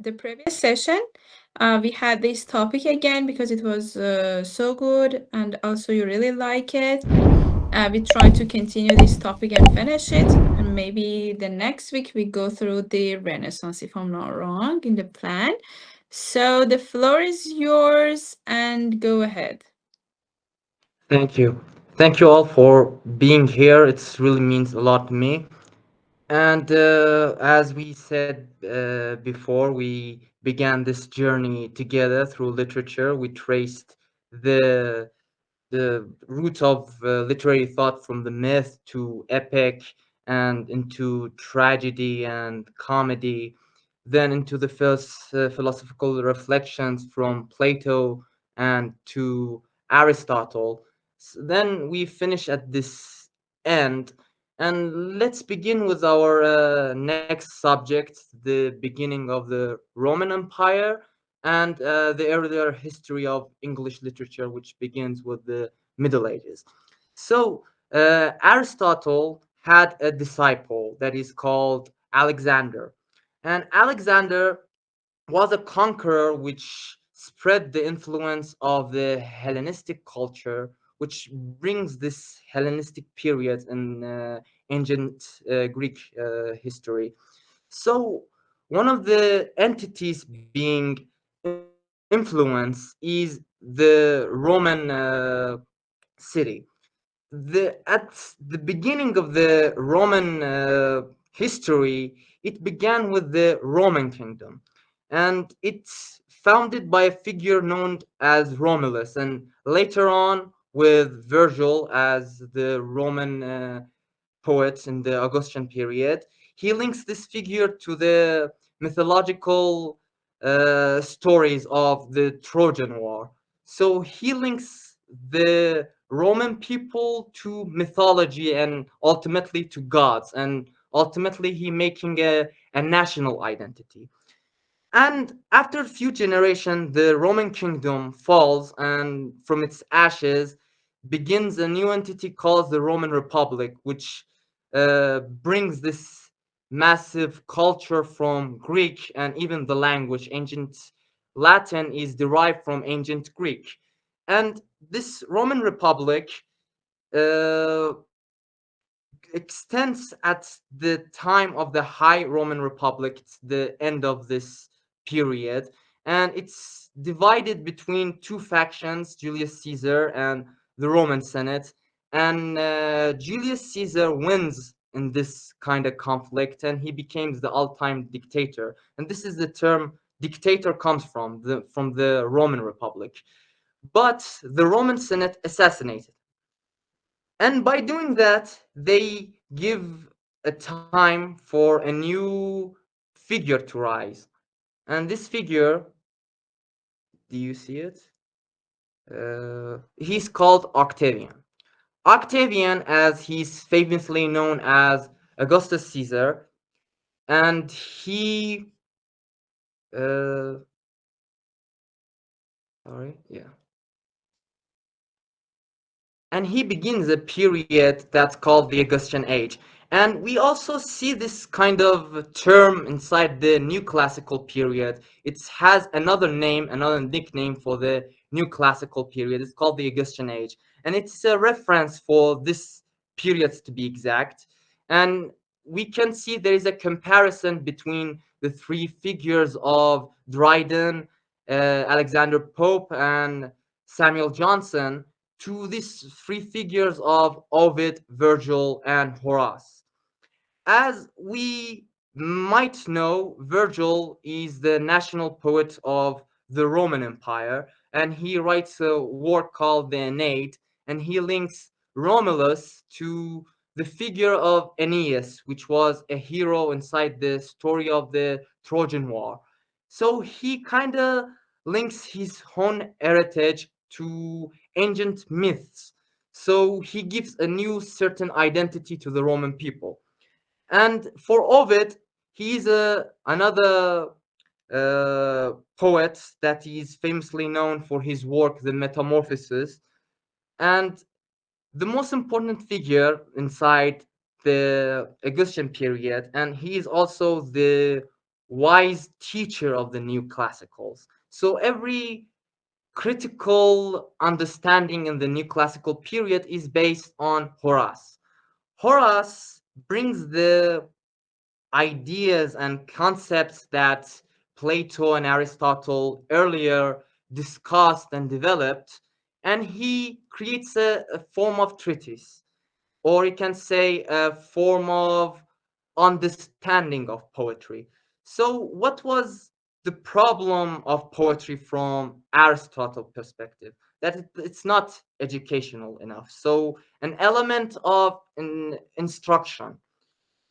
the previous session, we had this topic again because it was so good and also you really like it. We try to continue this topic and finish it. And maybe the next week we go through the Renaissance, if I'm not wrong, in the plan. So the floor is yours and go ahead. Thank you. Thank you all for being here. It really means a lot to me. And as we said before, we began this journey together through literature. We traced the root of literary thought from the myth to epic and into tragedy and comedy, then into the first philosophical reflections from Plato and to Aristotle. Then we finish at this end, and let's begin with our next subject, the beginning of the Roman Empire and the earlier history of English literature, which begins with the Middle Ages. So, Aristotle had a disciple that is called Alexander. And Alexander was a conqueror which spread the influence of the Hellenistic culture, which brings this Hellenistic period in ancient Greek history. So, one of the entities being influence is the Roman city. At the beginning of the Roman history, it began with the Roman kingdom, and it's founded by a figure known as Romulus, and later on with Virgil as the Roman poet in the Augustan period. He links this figure to the mythological stories of the Trojan War. So he links the Roman people to mythology and ultimately to gods, and ultimately he making a national identity. And after a few generations, the Roman kingdom falls, and from its ashes begins a new entity called the Roman Republic, which brings this massive culture from Greek and even the language. Ancient Latin is derived from ancient Greek. And this Roman Republic uh, extends at the time of the High Roman Republic, it's the end of this period, and it's divided between two factions, Julius Caesar and the Roman Senate. And Julius Caesar wins in this kind of conflict, and he becomes the all-time dictator. And this is the term dictator comes from the Roman Republic. But the Roman Senate assassinated, and by doing that, they give a time for a new figure to rise. And this figure, do you see it? He's called Octavian. Octavian, as he's famously known as Augustus Caesar, and he, uh, sorry, yeah. And he begins a period that's called the Augustan Age. And we also see this kind of term inside the new classical period. It has another name, another nickname for the new classical period. It's called the Augustan Age. And it's a reference for this period to be exact. And we can see there is a comparison between the three figures of Dryden, Alexander Pope, and Samuel Johnson to these three figures of Ovid, Virgil, and Horace. As we might know, Virgil is the national poet of the Roman Empire, and he writes a work called the Aeneid, and he links Romulus to the figure of Aeneas, which was a hero inside the story of the Trojan War. So he kind of links his own heritage to ancient myths. So he gives a new certain identity to the Roman people. And for Ovid, he is another poet that is famously known for his work, The Metamorphoses. And the most important figure inside the Augustan period, and he is also the wise teacher of the new classicals. So every critical understanding in the new classical period is based on Horace. Horace brings the ideas and concepts that Plato and Aristotle earlier discussed and developed, and he creates a form of treatise, or you can say a form of understanding of poetry. So, what was the problem of poetry from Aristotle perspective? That it's not educational enough. So, an element of instruction,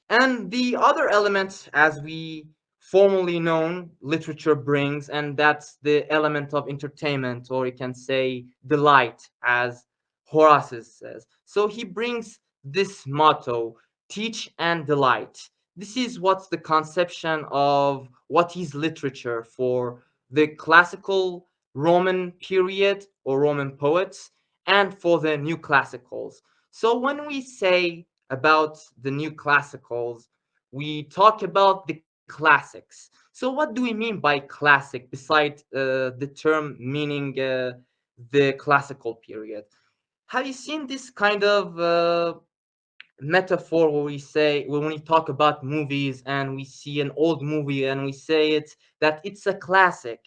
and the other element, as we formally known, literature brings, and that's the element of entertainment, or you can say delight, as Horace says. So he brings this motto, teach and delight. This is what's the conception of what is literature for the classical Roman period or Roman poets, and for the new classicals. So when we say about the new classicals, we talk about the classics. So what do we mean by classic beside the term meaning the classical period? Have you seen this kind of metaphor where we say, when we talk about movies and we see an old movie and we say it that it's a classic?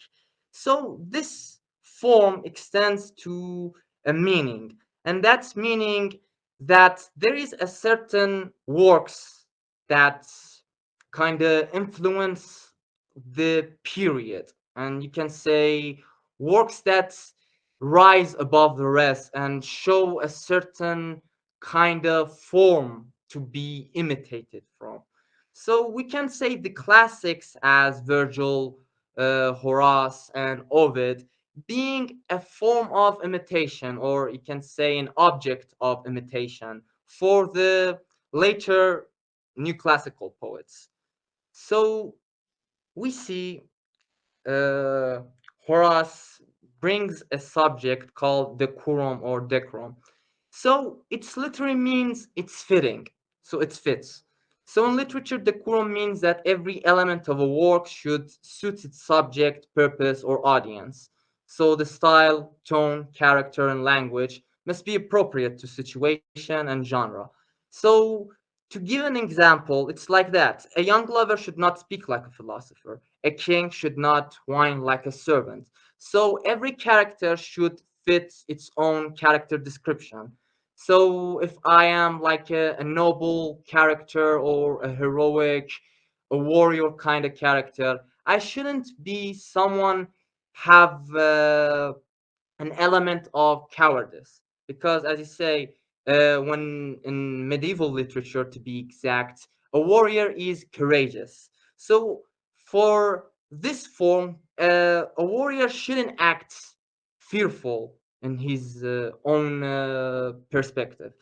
So this form extends to a meaning, and that's meaning that there is a certain works that kind of influence the period, and you can say works that rise above the rest and show a certain kind of form to be imitated from. So we can say the classics as Virgil, Horace, and Ovid being a form of imitation, or you can say an object of imitation for the later new classical poets. So we see uh, Horace brings a subject called decorum or decorum. So it's literally means it's fitting. So it fits. So in literature, decorum means that every element of a work should suit its subject, purpose, or audience. So the style, tone, character, and language must be appropriate to situation and genre. So to give an example, it's like that. A young lover should not speak like a philosopher. A king should not whine like a servant. So every character should fit its own character description. So if I am like a noble character or a heroic, a warrior kind of character, I shouldn't be someone have an element of cowardice, because as you say, when in medieval literature to be exact, a warrior is courageous. So for this form, a warrior shouldn't act fearful in his own perspective.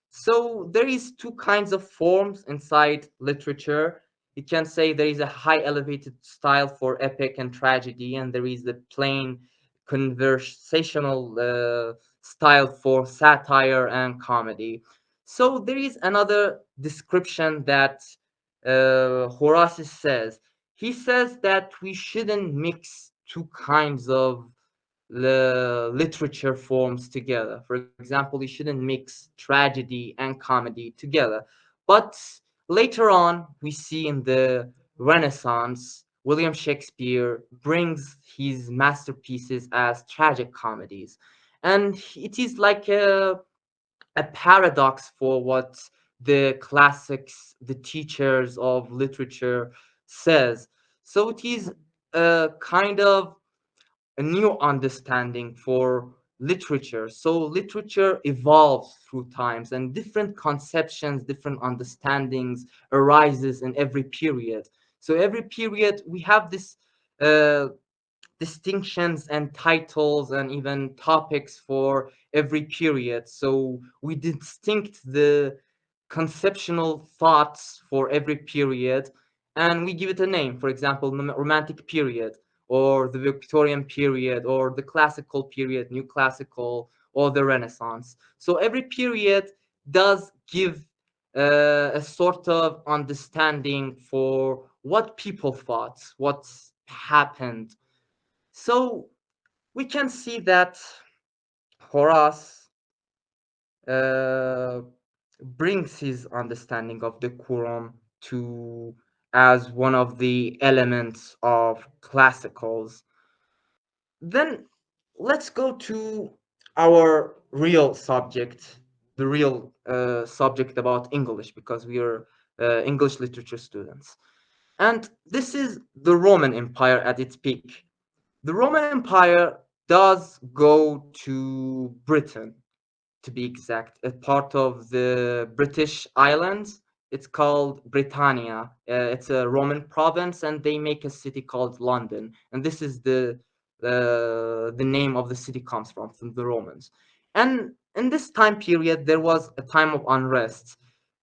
So there is two kinds of forms inside literature. You can say there is a high elevated style for epic and tragedy, and there is the plain conversational style for satire and comedy. So there is another description that Horace says. He says that we shouldn't mix two kinds of the literature forms together. For example, you shouldn't mix tragedy and comedy together. But later on, we see in the Renaissance, William Shakespeare brings his masterpieces as tragic comedies. And it is like a paradox for what the classics, the teachers of literature says. So it is a kind of a new understanding for literature. So literature evolves through times, and different conceptions, different understandings arises in every period. So every period we have this uh, distinctions and titles and even topics for every period. So we distinct the conceptual thoughts for every period, and we give it a name. For example, the Romantic period, or the Victorian period, or the Classical period, New Classical, or the Renaissance. So every period does give a sort of understanding for what people thought, what happened. So we can see that Horace uh, brings his understanding of the Quran to as one of the elements of classicals. Then let's go to our real subject, the real subject about English, because we are English literature students. And this is the Roman Empire at its peak. The Roman Empire does go to Britain, to be exact, a part of the British Islands. It's called Britannia. It's a Roman province, and they make a city called London. And this is the name of the city comes from the Romans. And in this time period, there was a time of unrest.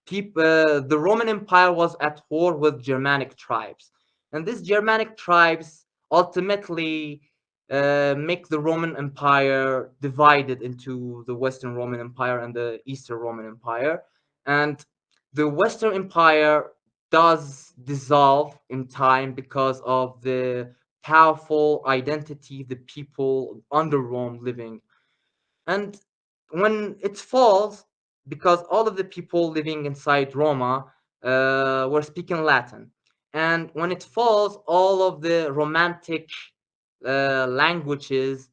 The Roman Empire was at war with Germanic tribes, and these Germanic tribes ultimately make the Roman Empire divided into the Western Roman Empire and the Eastern Roman Empire. And the Western Empire does dissolve in time because of the powerful identity the people under Rome living. And when it falls, because all of the people living inside Roma were speaking Latin. And when it falls, all of the Romantic languages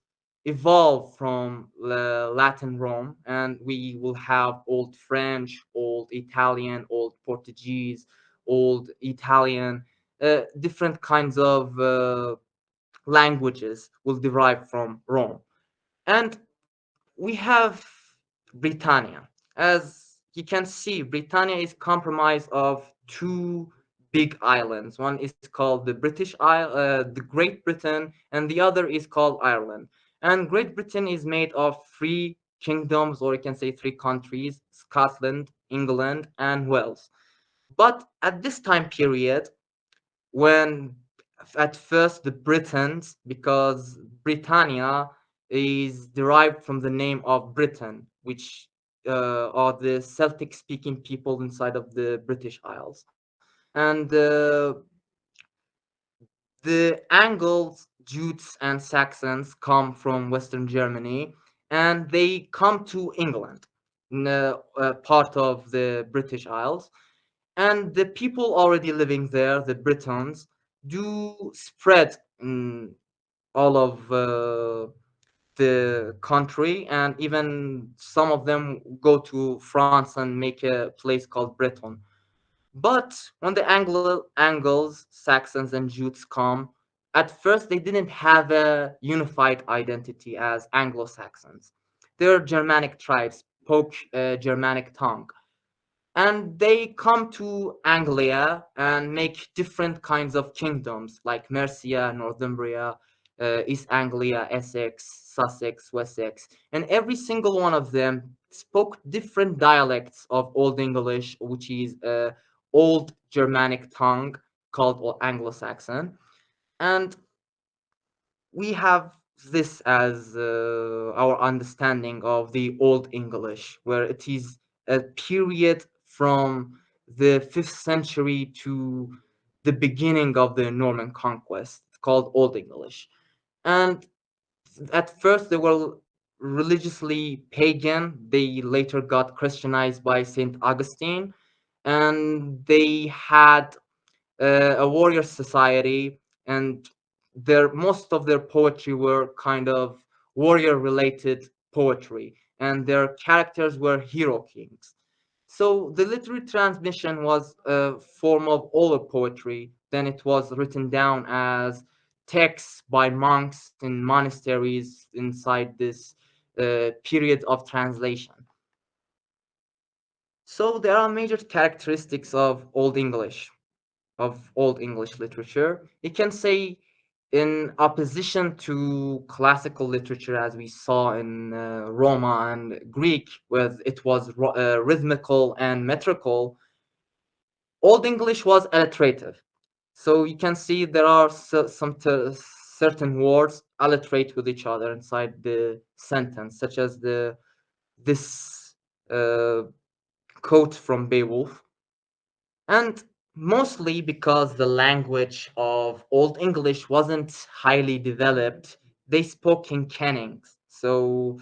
evolve from Latin Rome, and we will have Old French, Old Italian, Old Portuguese, Old Italian, different kinds of languages will derive from Rome. And we have Britannia. As you can see, Britannia is comprised of two big islands. One is called the the Great Britain, and the other is called Ireland. And Great Britain is made of three kingdoms, or you can say three countries: Scotland, England, and Wales. But at this time period, when at first the Britons, because Britannia is derived from the name of Britain, which are the Celtic speaking people inside of the British Isles. And the Angles, Jutes, and Saxons come from Western Germany, and they come to England, part of the British Isles. And the people already living there, the Britons, do spread in all of the country, and even some of them go to France and make a place called Breton. But when the Angles, Saxons, and Jutes come, at first they didn't have a unified identity as Anglo-Saxons. They're Germanic tribes, spoke Germanic tongue, and they come to Anglia and make different kinds of kingdoms like Mercia, Northumbria, East Anglia, Essex, Sussex, Wessex, and every single one of them spoke different dialects of Old English, which is Old Germanic tongue called Anglo-Saxon. And we have this as our understanding of the Old English, where it is a period from the 5th century to the beginning of the Norman conquest, called Old English. And at first they were religiously pagan. They later got Christianized by Saint Augustine, and they had a warrior society, and most of their poetry were kind of warrior related poetry, and their characters were hero kings. So the literary transmission was a form of oral poetry. Then it was written down as texts by monks in monasteries inside this period of translation. So there are major characteristics of Old English literature. You can say, in opposition to classical literature, as we saw in Roma and Greek, where it was rhythmical and metrical, Old English was alliterative. So you can see there are certain words alliterate with each other inside the sentence, such as this uh, quote from Beowulf. And mostly because the language of Old English wasn't highly developed. They spoke in kennings. So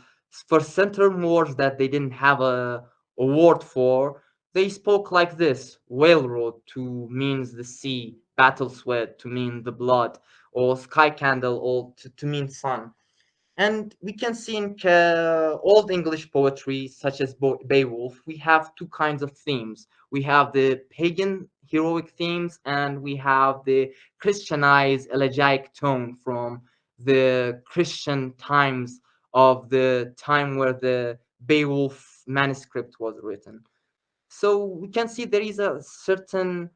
for certain words that they didn't have a word for, they spoke like this: railroad to means the sea, battle sweat to mean the blood, or sky candle or to mean sun. And we can see in Old English poetry, such as Beowulf, we have two kinds of themes. We have the pagan heroic themes, and we have the Christianized elegiac tone from the Christian times of the time where the Beowulf manuscript was written. So we can see there is a certain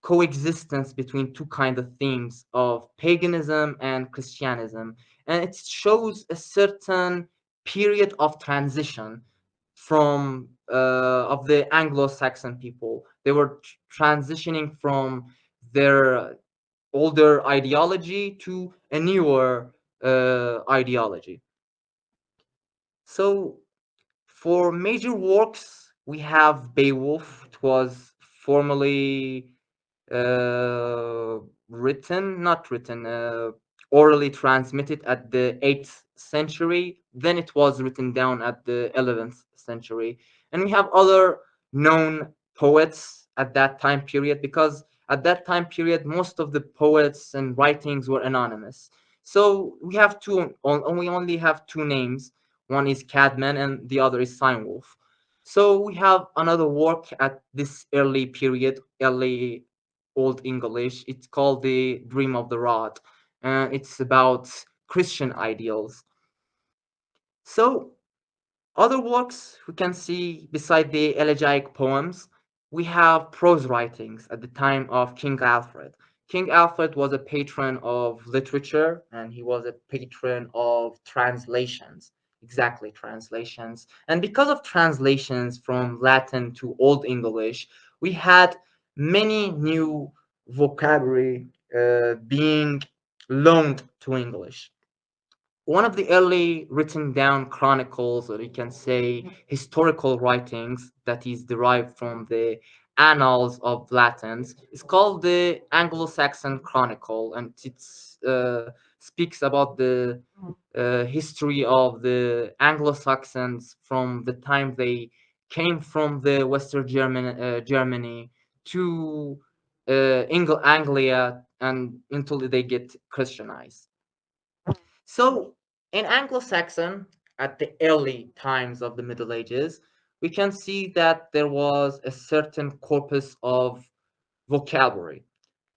coexistence between two kind of themes of paganism and Christianism, and it shows a certain period of transition from of the Anglo-Saxon people. They were transitioning from their older ideology to a newer ideology. So for major works, we have Beowulf. It was formerly not written, orally transmitted at the 8th century. Then it was written down at the 11th century. And we have other known poets at that time period, because at that time period, most of the poets and writings were anonymous. So we only have two names. One is Cadman and the other is Steinwolf. So we have another work at this early period, early Old English. It's called The Dream of the Rod. It's about Christian ideals. So other works we can see beside the elegiac poems, we have prose writings at the time of King Alfred. King Alfred was a patron of literature, and he was a patron of translations. Exactly, translations. And because of translations from Latin to Old English, we had many new vocabulary being loaned to English. One of the early written down chronicles, or you can say historical writings, that is derived from the annals of Latins, is called the Anglo-Saxon Chronicle, and it speaks about the history of the Anglo-Saxons from the time they came from the Western Germany to Anglia, and until they get Christianized. So, in Anglo-Saxon, at the early times of the Middle Ages, we can see that there was a certain corpus of vocabulary.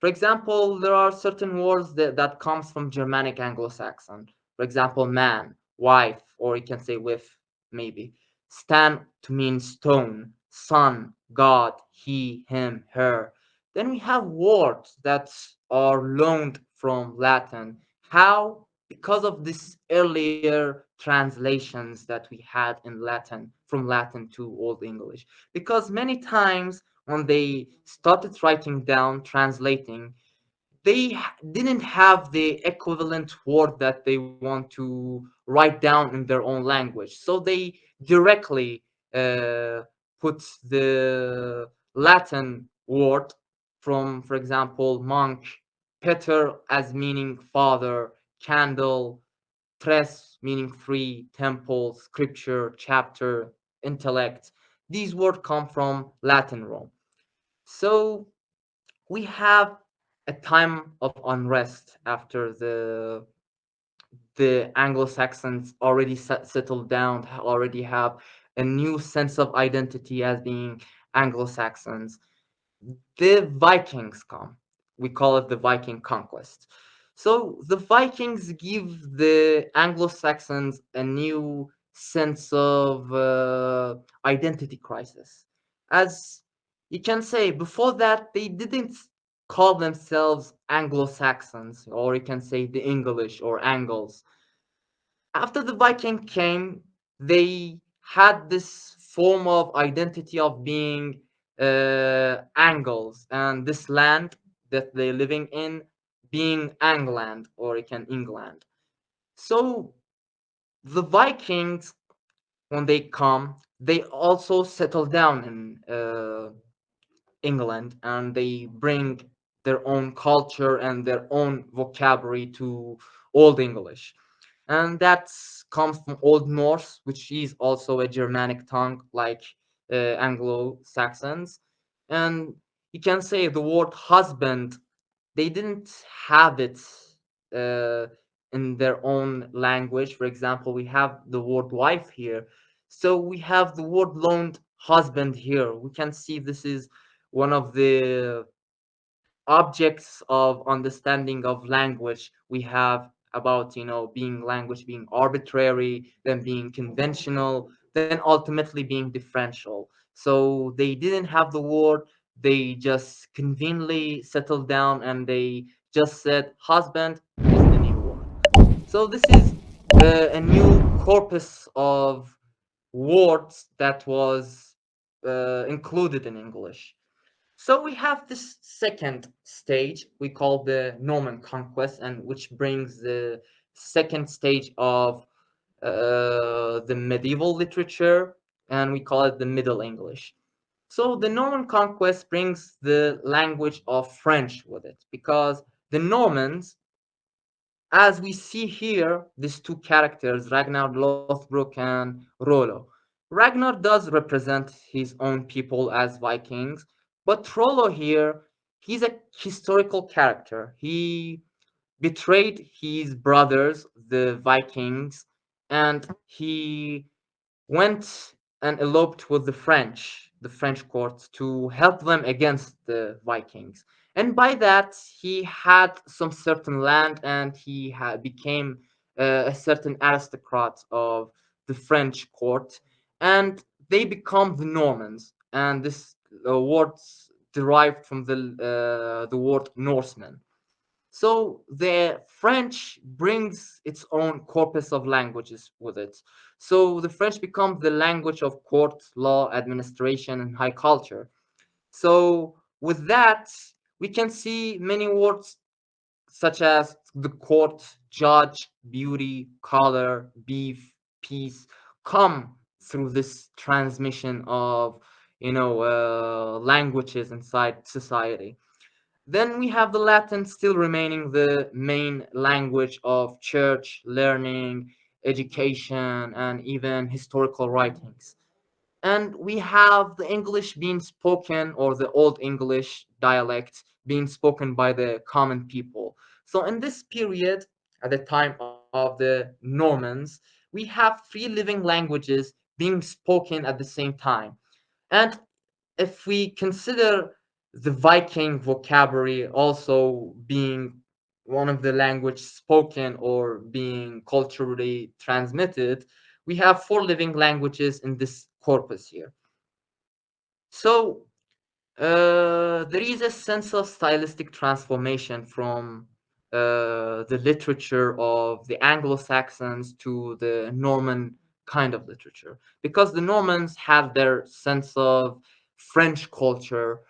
For example, there are certain words that comes from Germanic Anglo-Saxon. For example, man, wife, or you can say with, maybe. Stan to mean stone, son, God, he, him, her. Then we have words that are loaned from Latin. How? Because of this earlier translations that we had in Latin, from Latin to Old English. Because many times when they started writing down, translating, they didn't have the equivalent word that they want to write down in their own language. So they directly uh, put the Latin word from, for example, monk, Peter as meaning father, candle, tres meaning three, temple, scripture, chapter, intellect. These words come from Latin Rome. So we have a time of unrest after the Anglo-Saxons already settled down, already have a new sense of identity as being Anglo-Saxons. The Vikings come. We call it the Viking conquest. So the Vikings give the Anglo-Saxons a new sense of identity crisis. As you can say, before that, they didn't call themselves Anglo-Saxons, or you can say the English or Angles. After the Viking came, they had this form of identity of being Angles, and this land that they're living in being Angland, or you can England. So the Vikings, when they come, they also settle down in England, and they bring their own culture and their own vocabulary to Old English. And that comes from Old Norse, which is also a Germanic tongue like Anglo-Saxons. And you can say the word husband, they didn't have it uh, in their own language. For example, we have the word wife here. So we have the word loaned husband here. We can see this is one of the objects of understanding of language we have about, being language being arbitrary, then being conventional, then ultimately being differential. So they didn't have the word, they just conveniently settled down and they just said husband is the new word. So this is a new corpus of words that was included in English. So we have this second stage we call the Norman conquest, and which brings the second stage of the medieval literature, and we call it the Middle English. So the Norman conquest brings the language of French with it, because the Normans, as we see here, these two characters, Ragnar Lothbrok and Rollo. Ragnar does represent his own people as Vikings, but Rollo here, he's a historical character. He betrayed his brothers, the Vikings, and he went and eloped with the French court, to help them against the Vikings. And by that, he had some certain land, and he became a certain aristocrat of the French court, and they become the Normans. And this word derived from the word Norseman. So the French brings its own corpus of languages with it. So the French become the language of court, law, administration, and high culture. So with that, we can see many words such as the court, judge, beauty, color, beef, peace come through this transmission of languages inside society. Then we have the Latin still remaining the main language of church, learning, education, and even historical writings. And we have the English being spoken, or the Old English dialect being spoken by the common people. So in this period, at the time of the Normans, we have three living languages being spoken at the same time. And if we consider the Viking vocabulary also being one of the language spoken or being culturally transmitted, we have four living languages in this corpus here. So there is a sense of stylistic transformation from the literature of the Anglo-Saxons to the Norman kind of literature. Because the Normans had their sense of French culture,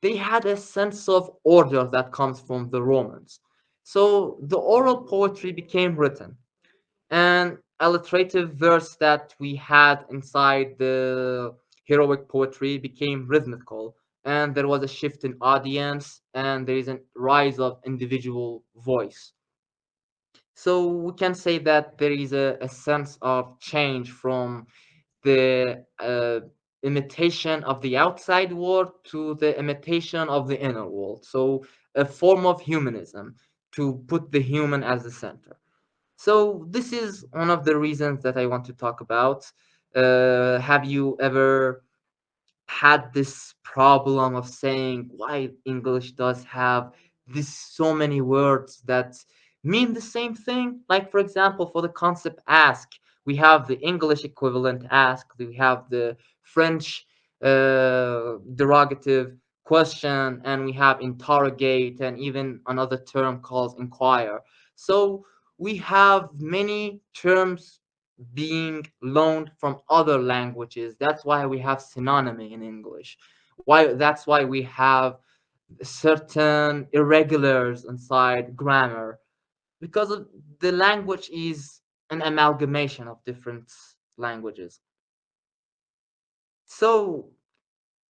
they had a sense of order that comes from the Romans. So the oral poetry became written, and alliterative verse that we had inside the heroic poetry became rhythmical, and there was a shift in audience, and there is a rise of individual voice. So we can say that there is a sense of change from the imitation of the outside world to the imitation of the inner world. So a form of humanism, to put the human as the center. So this is one of the reasons that I want to talk about. Have you ever had this problem of saying why English does have this so many words that mean the same thing? Like, for example, for the concept ask, we have the English equivalent ask, we have the French derogative question, and we have interrogate, and even another term called inquire. So we have many terms being loaned from other languages. That's why we have synonymy in English. That's why we have certain irregulars inside grammar, because of the language is an amalgamation of different languages. So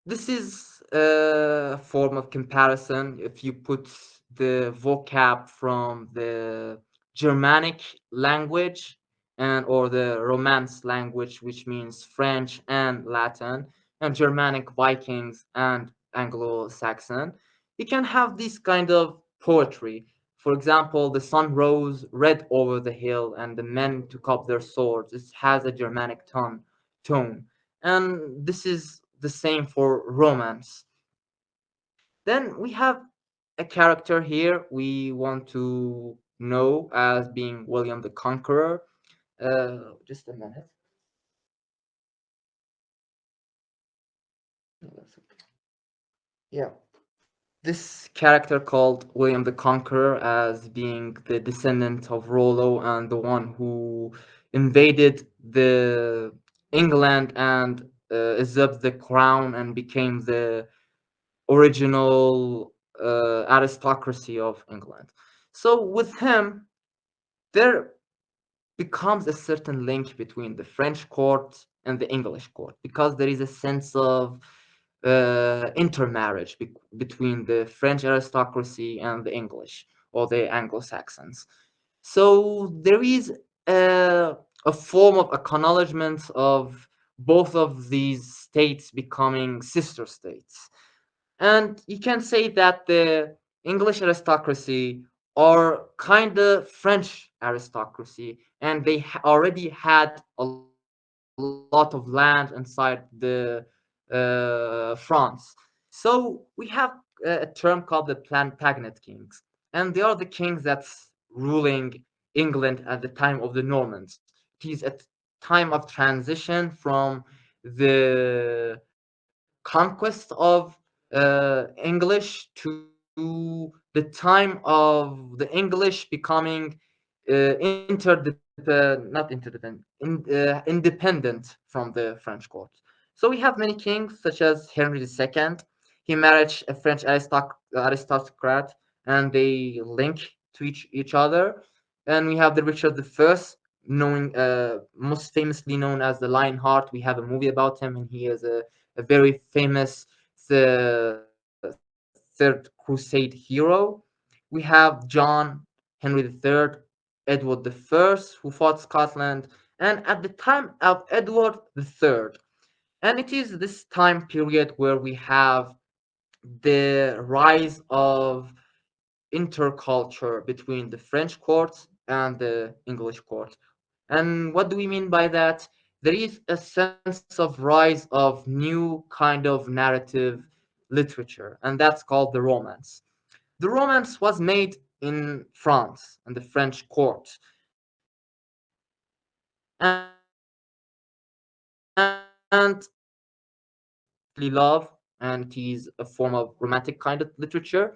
This is a form of comparison. If you put the vocab from the Germanic language and or the Romance language, which means French and Latin, and Germanic Vikings and Anglo-Saxon, you can have this kind of poetry. For example, the sun rose red over the hill, and the men took up their swords. It has a Germanic tone, and this is the same for romance. Then we have a character here we want to know as being William the Conqueror. Just a minute. Yeah. This character called William the Conqueror as being the descendant of Rollo and the one who invaded the England and usurped the crown and became the original aristocracy of England. So with him, there becomes a certain link between the French court and the English court because there is a sense of intermarriage between the French aristocracy and the English or the Anglo-Saxons. So there is a form of acknowledgement of both of these states becoming sister states. And you can say that the English aristocracy are kind of French aristocracy, and they already had a lot of land inside the France. So we have a term called the Plantagenet kings, and they are the kings that's ruling England at the time of the Normans. It is a time of transition from the conquest of English to the time of the English becoming independent from the French court. So we have many kings, such as Henry II. He married a French aristocrat, and they link to each other. And we have the Richard I, knowing most famously known as the Lionheart. We have a movie about him, and he is a very famous Third Crusade hero. We have John Henry III, Edward I, who fought Scotland, and at the time of Edward III. And it is this time period where we have the rise of interculture between the French court and the English court. And what do we mean by that? There is a sense of rise of new kind of narrative literature, and that's called the Romance. The Romance was made in France and the French court, and love, and it is a form of romantic kind of literature.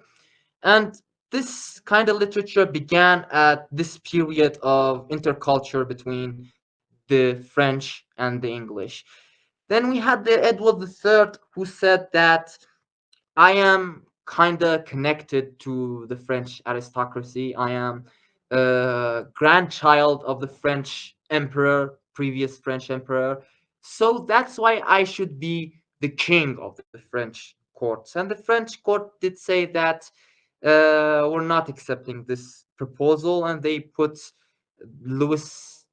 And this kind of literature began at this period of interculture between the French and the English. Then we had the Edward III, who said that I am kind of connected to the French aristocracy. I am a grandchild of the French emperor, previous French emperor. So that's why I should be the king of the French courts. And the French court did say that we're not accepting this proposal, and they put Louis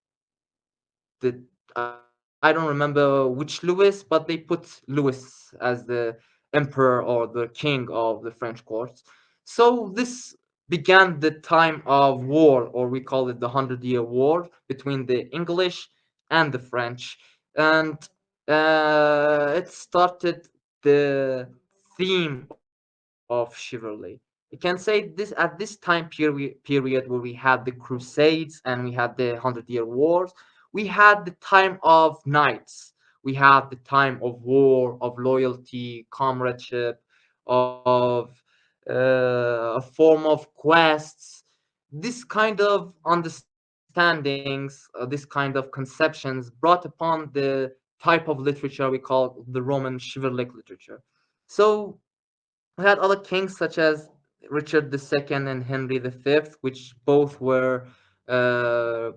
the I don't remember which Louis, but they put Louis as the emperor or the king of the French courts. So this began the time of war, or we call it the Hundred-Year War between the English and the French, and it started the theme of chivalry. You can say this at this time period where we had the Crusades and we had the Hundred-Year Wars. We had the time of knights. We had the time of war, of loyalty, comradeship, of a form of quests. This kind of understandings, this kind of conceptions brought upon the type of literature we call the Roman chivalric literature. So we had other kings such as Richard II and Henry V, which both were uh,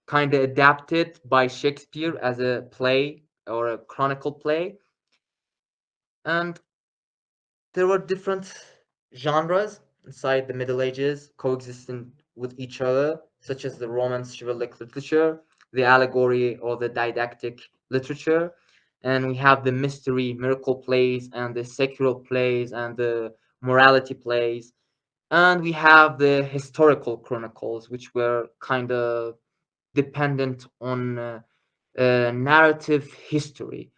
kind of adapted by Shakespeare as a play or a chronicle play. And there were different genres inside the Middle Ages coexisting with each other, such as the Romance chivalric literature, the allegory or the didactic literature, and we have the mystery miracle plays and the secular plays and the morality plays, and we have the historical chronicles, which were kind of dependent on narrative history.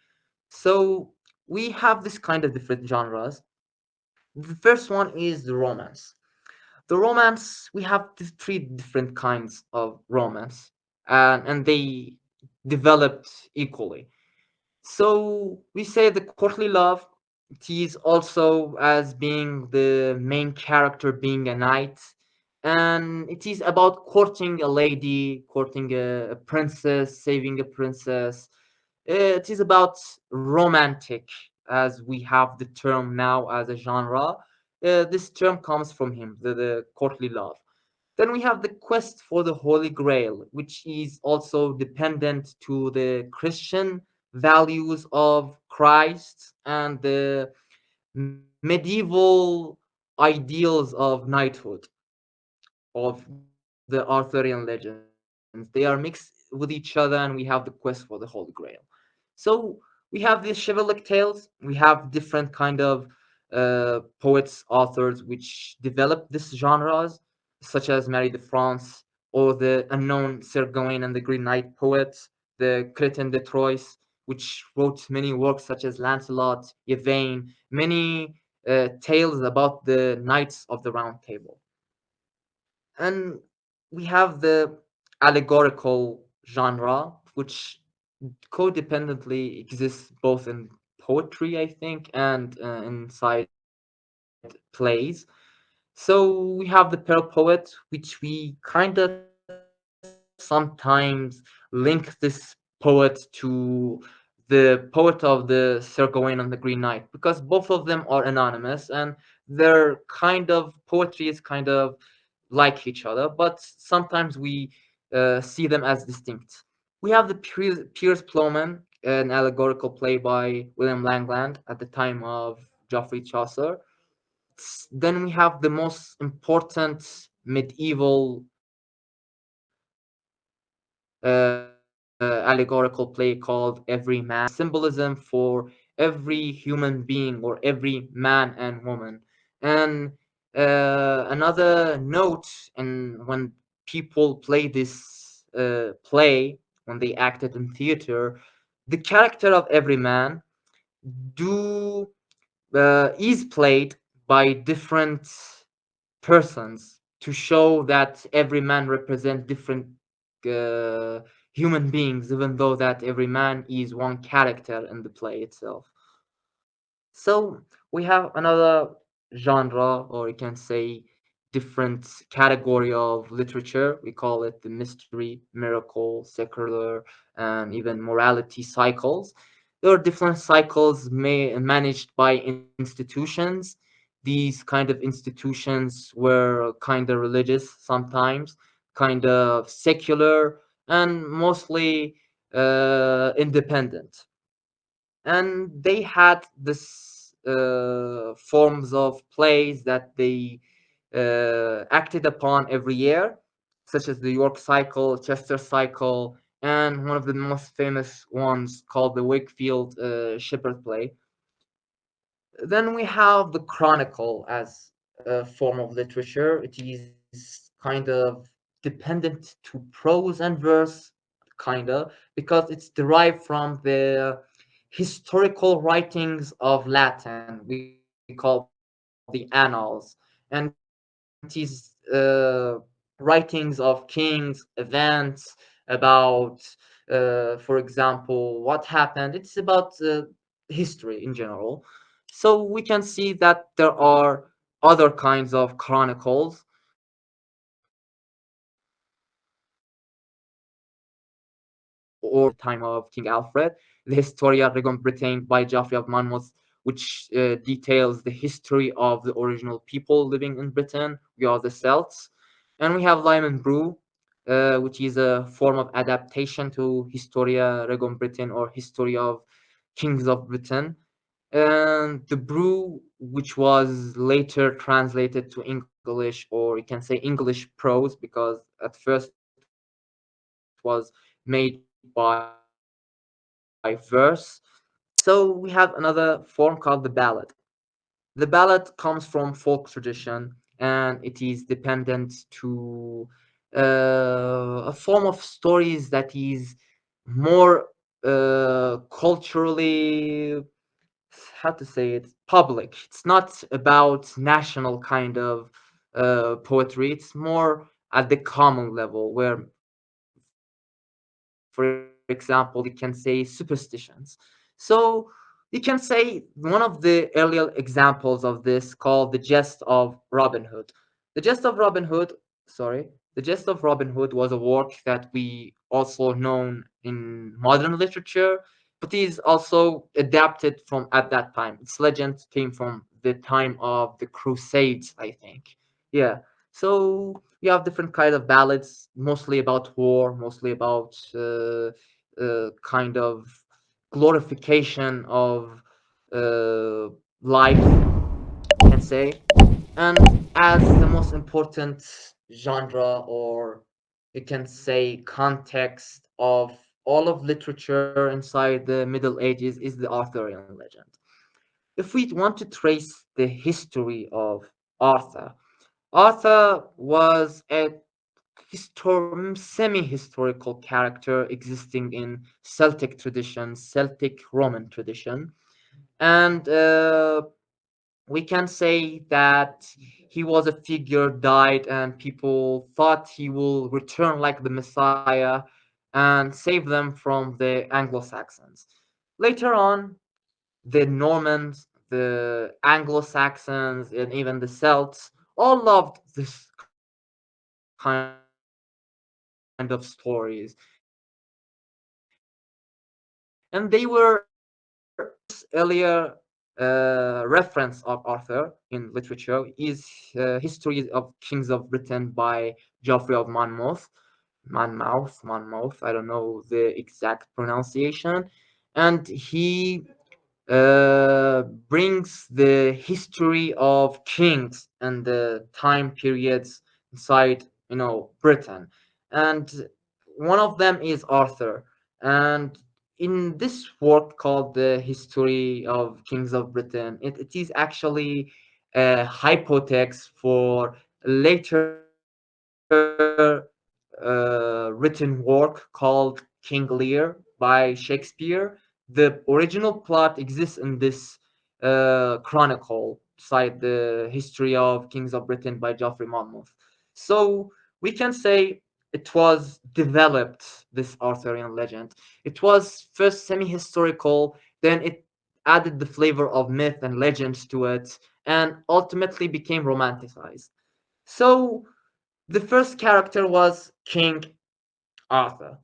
So we have this kind of different genres. The first one is the romance. The romance, we have the three different kinds of romance, and they developed equally. So we say the courtly love, it is also as being the main character being a knight, and it is about courting a lady, courting a princess, saving a princess. It is about romantic, as we have the term now as a genre. This term comes from him, the courtly love. Then we have the quest for the Holy Grail, which is also dependent to the Christian values of Christ and the medieval ideals of knighthood of the Arthurian legends. They are mixed with each other, and we have the quest for the Holy Grail. So we have these chivalric tales. We have different kind of poets, authors, which developed these genres, such as Marie de France or the unknown Sir Gawain and the Green Knight poets, the Cretin de Troyes, which wrote many works such as Lancelot, Yvain, many tales about the knights of the Round Table. And we have the allegorical genre, which codependently exists both in poetry, I think, and inside plays. So we have the Pearl Poet, which we kind of sometimes link this poet to the poet of the Sir Gawain and the Green Knight, because both of them are anonymous and their kind of poetry is kind of like each other, but sometimes we see them as distinct. We have the Piers Plowman, an allegorical play by William Langland at the time of Geoffrey Chaucer. Then we have the most important medieval allegorical play called Every Man, symbolism for every human being or every man and woman. And another note, and when people play this play, when they acted in theater, the character of every man do is played by different persons to show that every man represents different uh, human beings, even though that every man is one character in the play itself. So we have another genre, or you can say different category of literature. We call it the mystery, miracle, secular, and even morality cycles. There are different cycles managed by institutions. These kind of institutions were kind of religious sometimes, kind of secular, and mostly independent, and they had this forms of plays that they acted upon every year, such as the York Cycle, Chester Cycle, and one of the most famous ones called the Wakefield Shepherd Play. Then we have the chronicle as a form of literature. It is kind of dependent to prose and verse, kind of, because it's derived from the historical writings of Latin. We call the annals, and it is writings of kings, events about, for example, what happened. It's about history in general. So we can see that there are other kinds of chronicles, or the time of King Alfred, the Historia Regum Britanniae by Geoffrey of Monmouth, which details the history of the original people living in Britain. We are the Celts. And we have Lyman Brew, which is a form of adaptation to Historia Regum Britanniae or History of Kings of Britain. and the brew, which was later translated to English, or you can say English prose, because at first it was made by verse. So we have another form called the ballad. The ballad comes from folk tradition, and it is dependent to a form of stories that is more culturally, how to say it, public. It's not about national kind of poetry. It's more at the common level, where, for example, we can say superstitions. So you can say one of the earlier examples of this called the Jest of Robin Hood. The Jest of Robin Hood, sorry, the Jest of Robin Hood was a work that we also known in modern literature, but is also adapted from at that time. Its legend came from the time of the Crusades, I think. Yeah. So we have different kind of ballads, mostly about war, mostly about kind of glorification of uh, life, you can say. And as the most important genre, or you can say context of all of literature inside the Middle Ages, is the Arthurian legend. If we want to trace the history of Arthur, Arthur was a semi-historical character existing in Celtic tradition, Celtic Roman tradition, and we can say that he was a figure died, and people thought he will return like the Messiah and save them from the Anglo-Saxons. Later on, the Normans, the Anglo-Saxons, and even the Celts all loved this kind of stories. And they were earlier reference of Arthur in literature is histories of Kings of Britain by Geoffrey of Monmouth. I don't know the exact pronunciation, and he brings the history of kings and the time periods inside, Britain. And one of them is Arthur. And in this work called The History of Kings of Britain, it is actually a hypotext for later written work called King Lear by Shakespeare. The original plot exists in this chronicle beside the history of Kings of Britain by Geoffrey Monmouth. So we can say it was developed, this Arthurian legend. It was first semi-historical, then it added the flavor of myth and legends to it, and ultimately became romanticized. So the first character was King Arthur.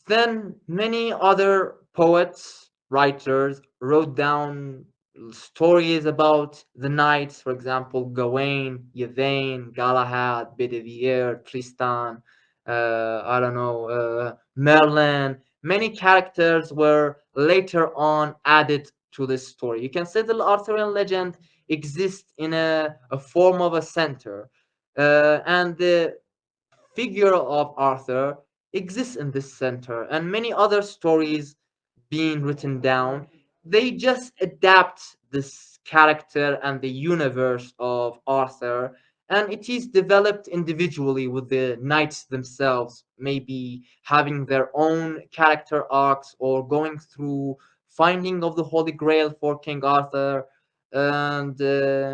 Then many other poets, writers wrote down stories about the knights, for example, Gawain, Yvain, Galahad, Bedivere, Tristan, I don't know, Merlin. Many characters were later on added to this story. You can say the Arthurian legend exists in a form of a center, and the figure of Arthur exists in this center, and many other stories being written down. They just adapt this character and the universe of Arthur, and it is developed individually with the knights themselves, maybe having their own character arcs or going through finding of the Holy Grail for King Arthur, and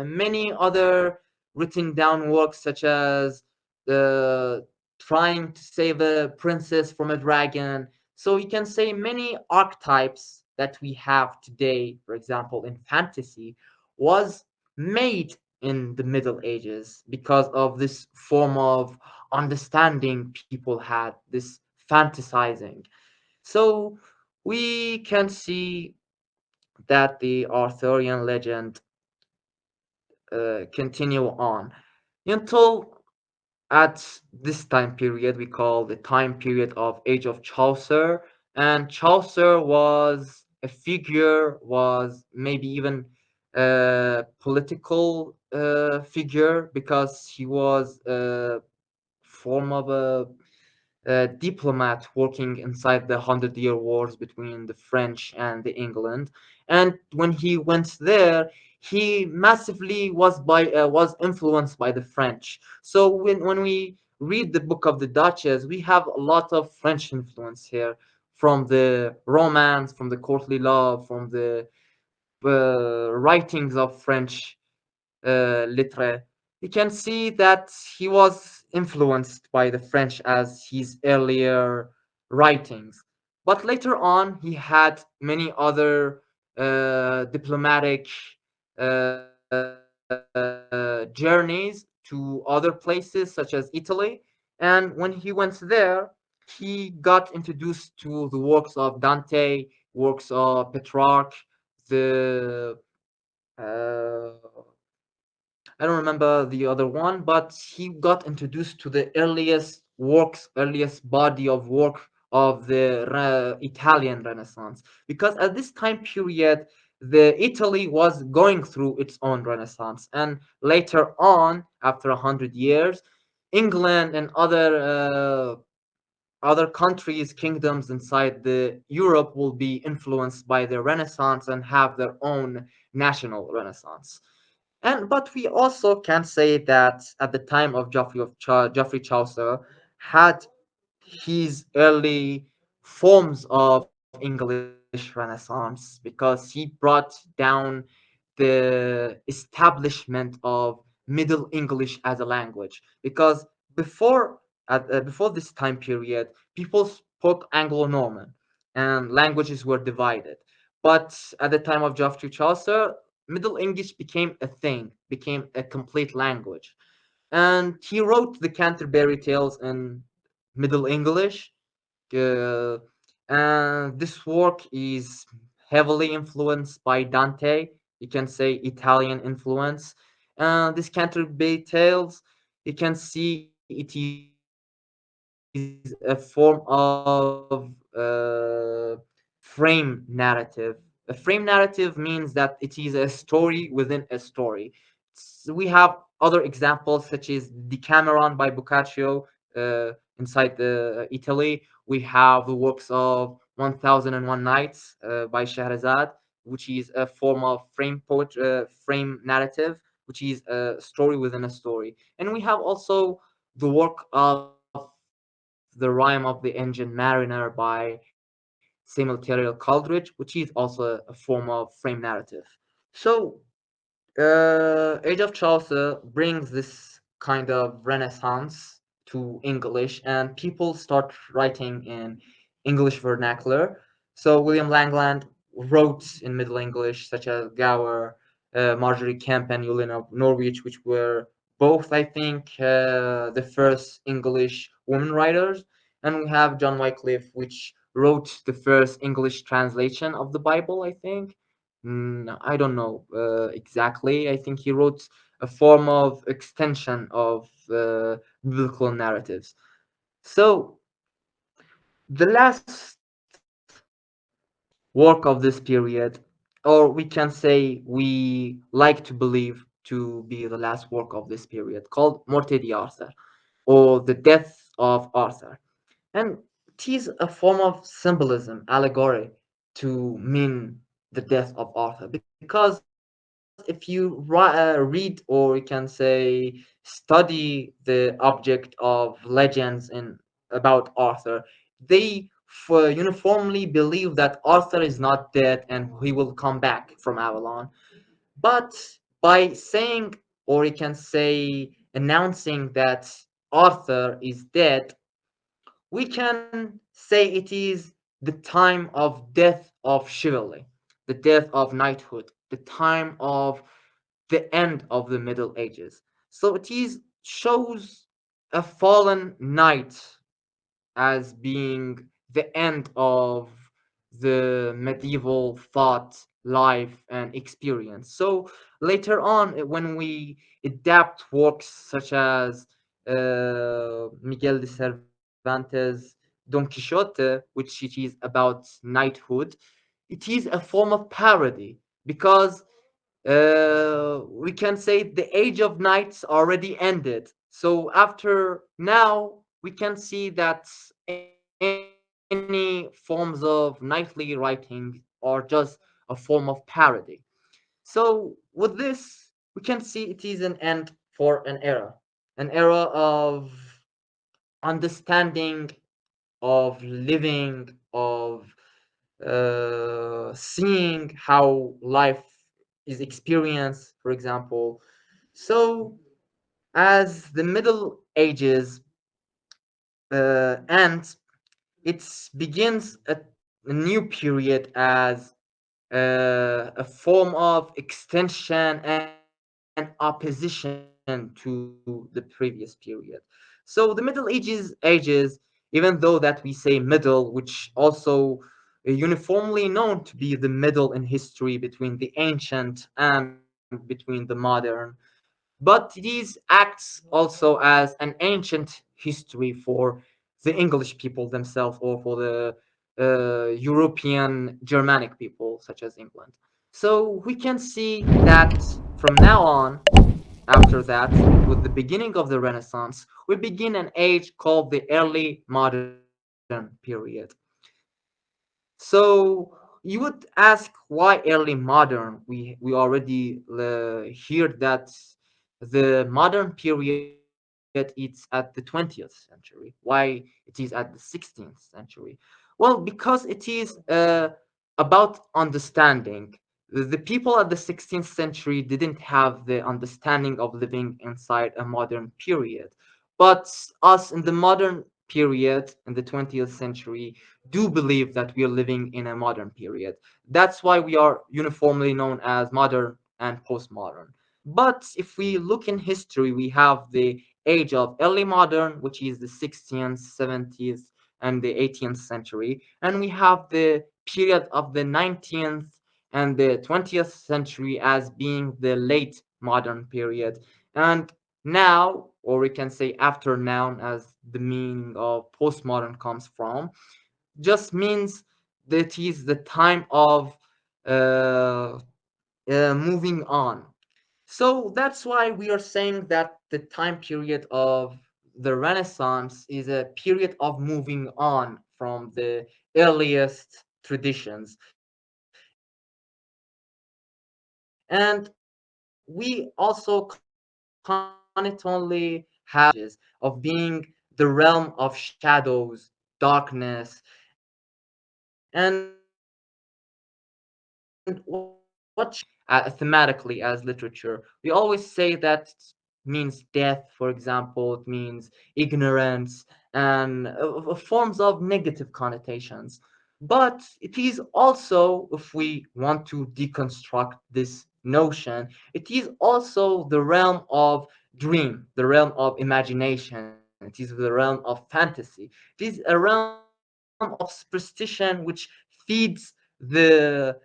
many other written down works such as the trying to save a princess from a dragon. So we can say many archetypes that we have today, for example, in fantasy, was made in the Middle Ages because of this form of understanding people had, this fantasizing. So we can see that the Arthurian legend continue on until at this time period we call the time period of Age of Chaucer, and Chaucer was a figure, was maybe even a political figure, because he was a form of a diplomat working inside the Hundred Year Wars between the French and the England. And when he went there, he massively was influenced by the French. So when we read the book of the Duchess, we have a lot of French influence here, from the romance, from the courtly love, from the writings of French Littre. You can see that he was influenced by the French as his earlier writings. But later on, he had many other diplomatic journeys to other places, such as Italy. And when he went there, he got introduced to the works of Dante, works of Petrarch, the uh, I don't remember the other one, but he got introduced to the earliest works, earliest body of work of the Italian Renaissance. Because at this time period, the Italy was going through its own Renaissance, and later on, after 100 years, England and other countries, kingdoms inside the Europe will be influenced by the Renaissance and have their own national Renaissance. And but we also can say that at the time of Geoffrey Chaucer had his early forms of English Renaissance, because he brought down the establishment of Middle English as a language. Because before this time period, people spoke Anglo-Norman, and languages were divided. But at the time of Geoffrey Chaucer, Middle English became a thing, became a complete language. And he wrote the Canterbury Tales in Middle English. Uh, and this work is heavily influenced by Dante. You can say Italian influence. This Canterbury Tales, you can see it is a form of frame narrative. A frame narrative means that it is a story within a story. We have other examples such as Decameron by Boccaccio inside the Italy. We have the works of 1001 Nights by Scheherazade, which is a form of frame narrative, which is a story within a story. And we have also the work of The Rime of the Ancient Mariner by Samuel Terrell Coleridge, which is also a form of frame narrative. So, Age of Chaucer brings this kind of renaissance to English, and people start writing in English vernacular. So William Langland wrote in Middle English, such as Gower, Marjorie Kemp, and Evelyn of Norwich, which were both, I think, the first English women writers. And we have John Wycliffe, which wrote the first English translation of the Bible, I think. I don't know exactly. I think he wrote a form of extension of biblical narratives. So the last work of this period, or we can say we like to believe to be the last work of this period, called Morte di Arthur, or the death of Arthur. And it is a form of symbolism, allegory, to mean the death of Arthur. Because if you read, or you can say study the object of legends about Arthur, they uniformly believe that Arthur is not dead and he will come back from Avalon. But by saying, or you can say announcing that Arthur is dead, we can say it is the time of death of chivalry, the death of knighthood, the time of the end of the Middle Ages. So it is shows a fallen knight as being the end of the medieval thought, life, and experience. So later on, when we adapt works such as Miguel de Cervantes' Don Quixote, which it is about knighthood, it is a form of parody because we can say the age of nights already ended. So after now, we can see that any forms of nightly writing are just a form of parody. So with this, we can see it is an end for an era of understanding, of living, of seeing how life is experienced, for example. So, as the Middle Ages ends, it begins a new period as a form of extension and opposition to the previous period. So the Middle Ages, even though that we say middle, which also uniformly known to be the middle in history between the ancient and between the modern, but these acts also as an ancient history for the English people themselves or for the European Germanic people, such as England. So we can see that from now on, after that, with the beginning of the Renaissance, we begin an age called the early modern period. So you would ask why early modern? We already hear that the modern period is at the 20th century. Why it is at the 16th century? Well, because it is about understanding. The people at the 16th century didn't have the understanding of living inside a modern period. But us in the modern period, in the 20th century, do believe that we are living in a modern period. That's why we are uniformly known as modern and postmodern. But if we look in history, we have the age of early modern, which is the 16th, 17th, and the 18th century. And we have the period of the 19th and the 20th century as being the late modern period. And now, or we can say after now, as the meaning of postmodern comes from, just means that is the time of uh, moving on. So that's why we are saying that the time period of the Renaissance is a period of moving on from the earliest traditions. And we also connotate of being the realm of shadows, darkness, and what thematically as literature. We always say that means death, for example, it means ignorance and forms of negative connotations. But it is also, if we want to deconstruct this notion, it is also the realm of dream, the realm of imagination, it is the realm of fantasy, it is a realm of superstition which feeds the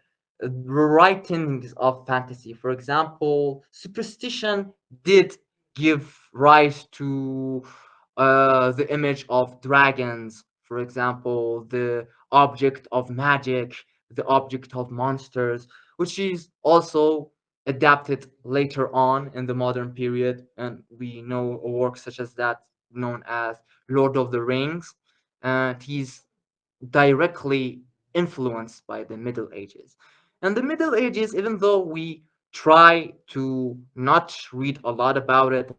writings of fantasy. For example, superstition did give rise to the image of dragons, for example, the object of magic, the object of monsters, which is also adapted later on in the modern period. And we know works such as that known as Lord of the Rings. And he's directly influenced by the Middle Ages. And the Middle Ages, even though we try to not read a lot about it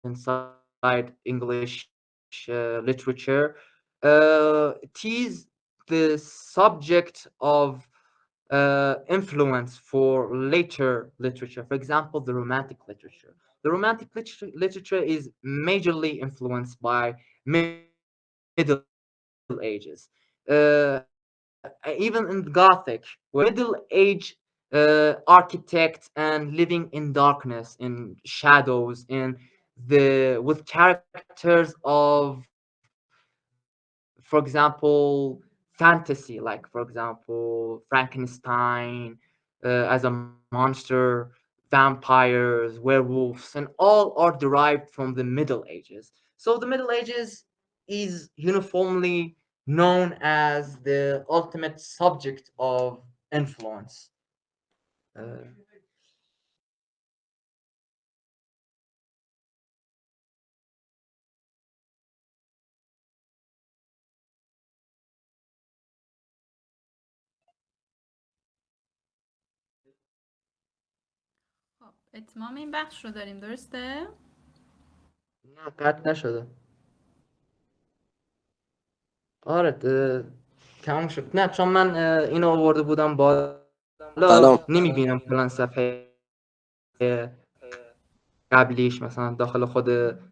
inside English literature, it is the subject of influence for later literature. For example, the Romantic literature. The Romantic literature is majorly influenced by Middle Ages. Even in Gothic, where we have the Middle Age architect and living in darkness, in shadows, in the with characters of, for example, fantasy, like for example Frankenstein as a monster, vampires, werewolves, and all are derived from the Middle Ages. So the Middle Ages is uniformly known as the ultimate subject of influence. Uh, خب اتمام این بخش رو داریم، درسته؟ نه قطع نشده. آره تمام شد. نه چون من اینو آورده بودم بالا، سلام. نمیبینم کلا صفحه قبلیش مثلا داخل خود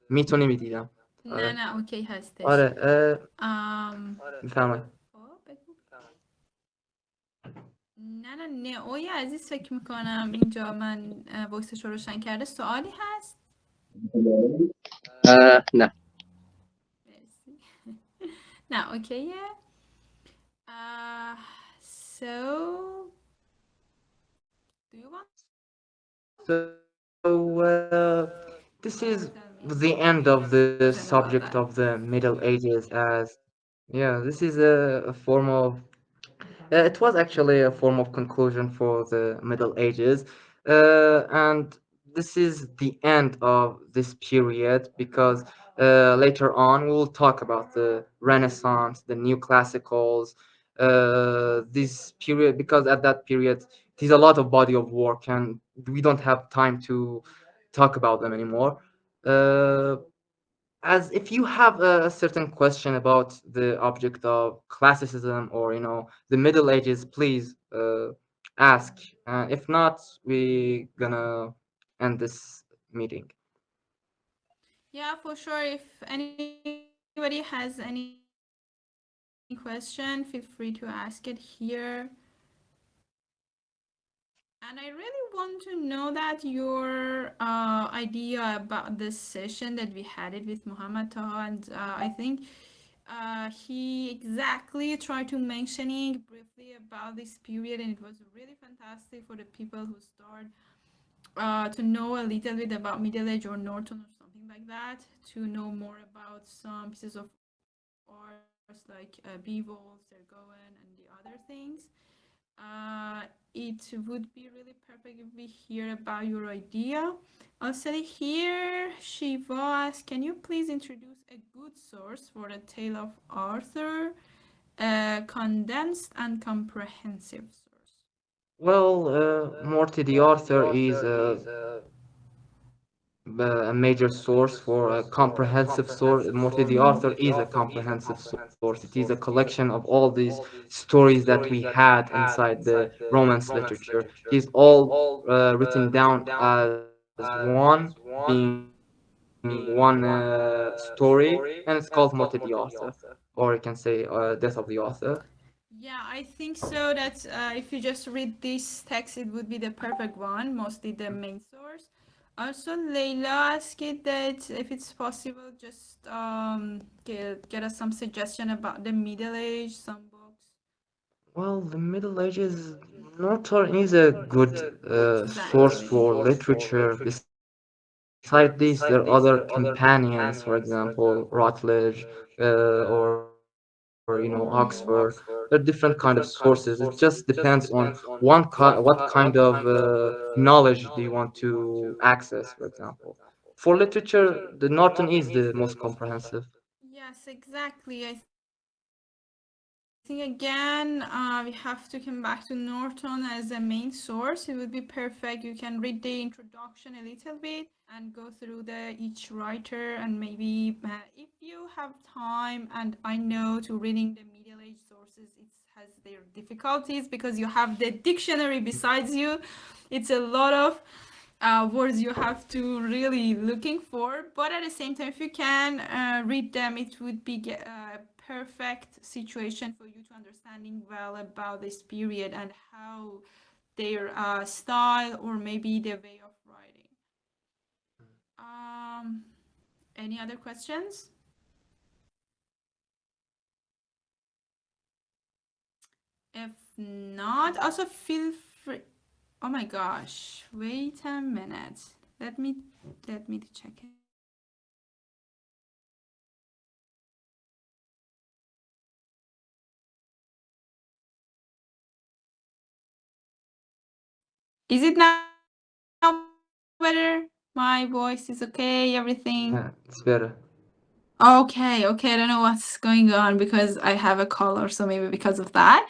میتو نمیدیدم. نه نه اوکی هستش. آره میفرمایید. بگو. نه نئوی عزیز فکر میکنم اینجا من وایسش رو روشن کرده. سوالی هست؟ نه. مرسی. نه اوکیه. So do you want So this is the end of the subject of the Middle Ages. As yeah, this is a form of it was actually a form of conclusion for the Middle Ages, and this is the end of this period because later on we'll talk about the Renaissance, the New Classicals, this period, because at that period there's a lot of body of work and we don't have time to talk about them anymore. Uh, as if you have a certain question about the object of classicism or the Middle Ages, please ask. If not, we gonna end this meeting. Yeah, for sure. If anybody has any question, feel free to ask it here. And I really want to know that your idea about this session that we had it with Muhammad Taha, and I think he exactly tried to mentioning briefly about this period, and it was really fantastic for the people who start to know a little bit about Middle Age or Norton or something like that, to know more about some pieces of art like Beevils, Ergowan, and the other things. It would be really perfect if we hear about your idea. Also here, Shiva asks, can you please introduce a good source for the tale of Arthur? Condensed and comprehensive source. Well, Morty the author is a major source for a comprehensive source. Morty the author is a comprehensive source. It is a collection of all these stories that we had inside the Romance literature. It is all written down as one, being one story, and it's called Morty the author, or you can say Death of the Author. Yeah, I think so that if you just read this text, it would be the perfect one, mostly the main source. Also, Leila asked it that if it's possible, just get us some suggestion about the Middle Age, some books. Well, the Middle Ages, Norton is a good source for literature. Beside this, there are other companions, for example, Routledge, or Oxford. There are different kind of sources. It just depends on what kind of knowledge do you want to access, for example. For literature, the Norton is the most comprehensive. Yes, exactly. I think again, we have to come back to Norton as a main source. It would be perfect. You can read the introduction a little bit and go through each writer, and maybe if you have time, and I know to reading the Middle Age sources, it has their difficulties because you have the dictionary besides you. It's a lot of words you have to really looking for, but at the same time if you can read them, it would be a perfect situation for you to understanding well about this period and how their style or maybe their way of writing. Any other questions? If not, also feel free. Oh my gosh, wait a minute. Let me check it. Is it now better? My voice is okay, everything? Yeah, it's better. Okay, I don't know what's going on because I have a caller, so maybe because of that.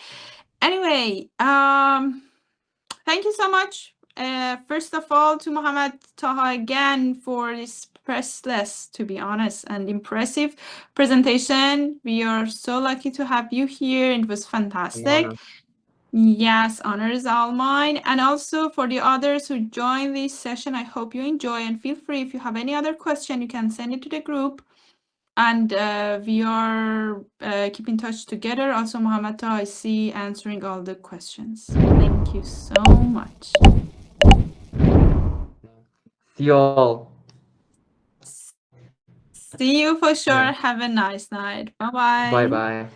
Anyway, thank you so much. First of all, to محمد, طاها again for this priceless, to be honest, and impressive presentation. We are so lucky to have you here. It was fantastic. Honor. Yes, honor is all mine. And also for the others who joined this session, I hope you enjoy, and feel free if you have any other question, you can send it to the group. And we are keep in touch together. Also, Muhammad, I see answering all the questions. Thank you so much. See you all. See you for sure. Yeah. Have a nice night. Bye-bye. Bye bye.